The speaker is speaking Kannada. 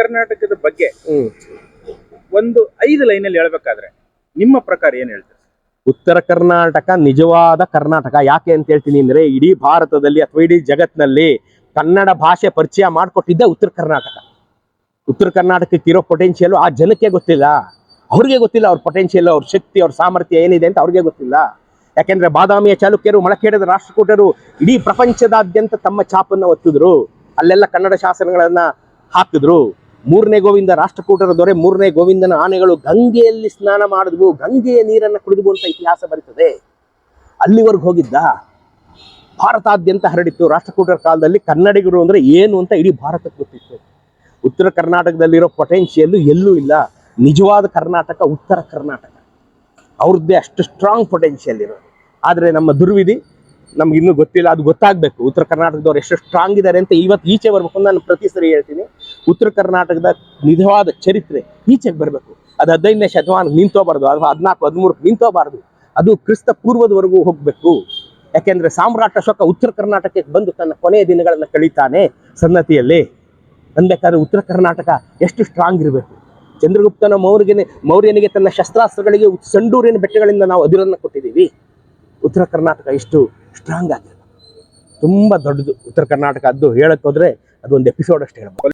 ಕರ್ನಾಟಕದ ಬಗ್ಗೆ ಒಂದು 5 ಲೈನಲ್ಲಿ ಹೇಳ್ಬೇಕಾದ್ರೆ ನಿಮ್ಮ ಪ್ರಕಾರ ಏನ್ ಹೇಳ್ತೀರಿ? ಉತ್ತರ ಕರ್ನಾಟಕ ನಿಜವಾದ ಕರ್ನಾಟಕ. ಯಾಕೆ ಅಂತ ಹೇಳ್ತೀನಿ ಅಂದ್ರೆ, ಇಡೀ ಭಾರತದಲ್ಲಿ ಅಥವಾ ಇಡೀ ಜಗತ್ತಿನಲ್ಲಿ ಕನ್ನಡ ಭಾಷೆ ಪರಿಚಯ ಮಾಡಿಕೊಟ್ಟಿದ್ದೆ ಉತ್ತರ ಕರ್ನಾಟಕ. ಉತ್ತರ ಕರ್ನಾಟಕಕ್ಕೆ ಇರೋ ಪೊಟೆನ್ಷಿಯಲ್ ಆ ಜನಕ್ಕೆ ಗೊತ್ತಿಲ್ಲ, ಅವ್ರಿಗೆ ಗೊತ್ತಿಲ್ಲ. ಅವ್ರ ಪೊಟೆನ್ಷಿಯಲ್, ಅವ್ರ ಶಕ್ತಿ, ಅವ್ರ ಸಾಮರ್ಥ್ಯ ಏನಿದೆ ಅಂತ ಅವ್ರಿಗೆ ಗೊತ್ತಿಲ್ಲ. ಯಾಕೆಂದ್ರೆ ಬಾದಾಮಿಯ ಚಾಲುಕ್ಯರು, ಮಳಖೇಡದ ರಾಷ್ಟ್ರಕೂಟರು ಇಡೀ ಪ್ರಪಂಚದಾದ್ಯಂತ ತಮ್ಮ ಛಾಪನ್ನ ಒತ್ತಿದ್ರು. ಅಲ್ಲೆಲ್ಲ ಕನ್ನಡ ಶಾಸನಗಳನ್ನ ಹಾಕಿದ್ರು. 3ನೇ ಗೋವಿಂದ ರಾಷ್ಟ್ರಕೂಟರ ದೊರೆ 3ನೇ ಗೋವಿಂದನ ಆನೆಗಳು ಗಂಗೆಯಲ್ಲಿ ಸ್ನಾನ ಮಾಡಿದ್ವು, ಗಂಗೆಯ ನೀರನ್ನು ಕುಡಿದ್ವು ಅಂತ ಇತಿಹಾಸ ಬರೀತದೆ. ಅಲ್ಲಿವರೆಗೂ ಹೋಗಿದ್ದ, ಭಾರತಾದ್ಯಂತ ಹರಡಿತ್ತು. ರಾಷ್ಟ್ರಕೂಟರ ಕಾಲದಲ್ಲಿ ಕನ್ನಡಿಗರು ಅಂದ್ರೆ ಏನು ಅಂತ ಇಡೀ ಭಾರತಕ್ಕೆ ಗೊತ್ತಿತ್ತು. ಉತ್ತರ ಕರ್ನಾಟಕದಲ್ಲಿರೋ ಪೊಟೆನ್ಷಿಯಲ್ ಎಲ್ಲೂ ಇಲ್ಲ. ನಿಜವಾದ ಕರ್ನಾಟಕ ಉತ್ತರ ಕರ್ನಾಟಕ, ಅವ್ರದ್ದೇ ಅಷ್ಟು ಸ್ಟ್ರಾಂಗ್ ಪೊಟೆನ್ಷಿಯಲ್ ಇರೋದು. ಆದರೆ ನಮ್ಮ ದುರ್ವಿಧಿ, ನಮ್ಗೆ ಇನ್ನೂ ಗೊತ್ತಿಲ್ಲ. ಅದು ಗೊತ್ತಾಗಬೇಕು, ಉತ್ತರ ಕರ್ನಾಟಕದವ್ರು ಎಷ್ಟು ಸ್ಟ್ರಾಂಗ್ ಇದ್ದಾರೆ ಅಂತ ಇವತ್ತು ಈಚೆ ಬರ್ಬೇಕು. ನಾನು ಪ್ರತಿ ಸರಿ ಹೇಳ್ತೀನಿ, ಉತ್ತರ ಕರ್ನಾಟಕದ ನಿಜವಾದ ಚರಿತ್ರೆ ಈಚೆಗೆ ಬರಬೇಕು. ಅದು 15ನೇ ಶತಮಾನಕ್ಕೆ ನಿಂತೋಬಾರ್ದು, ಅದು 14, 13ಕ್ಕೆ ನಿಂತೋಬಾರ್ದು. ಅದು ಕ್ರಿಸ್ತ ಪೂರ್ವದವರೆಗೂ ಹೋಗಬೇಕು. ಯಾಕೆಂದ್ರೆ ಸಾಮ್ರಾಟ್ ಅಶೋಕ ಉತ್ತರ ಕರ್ನಾಟಕಕ್ಕೆ ಬಂದು ತನ್ನ ಕೊನೆಯ ದಿನಗಳನ್ನು ಕಳೀತಾನೆ ಸನ್ನತಿಯಲ್ಲಿ. ಅನ್ಬೇಕಾದ್ರೆ ಉತ್ತರ ಕರ್ನಾಟಕ ಎಷ್ಟು ಸ್ಟ್ರಾಂಗ್ ಇರಬೇಕು. ಚಂದ್ರಗುಪ್ತನ ಮೌರ್ಯನಿಗೆ ತನ್ನ ಶಸ್ತ್ರಾಸ್ತ್ರಗಳಿಗೆ ಸಂಡೂರಿನ ಬೆಟ್ಟಗಳಿಂದ ನಾವು ಅದಿರನ್ನು ಕೊಟ್ಟಿದ್ದೀವಿ. ಉತ್ತರ ಕರ್ನಾಟಕ ಎಷ್ಟು ಸ್ಟ್ರಾಂಗ್ ಆಗಿದೆ, ತುಂಬಾ ದೊಡ್ಡದು ಉತ್ತರ ಕರ್ನಾಟಕ. ಅದು ಹೇಳಕ್ ಹೋದ್ರೆ ಅದು ಒಂದು ಎಪಿಸೋಡ್ ಅಷ್ಟೇ ಹೇಳ್ಬೋದು.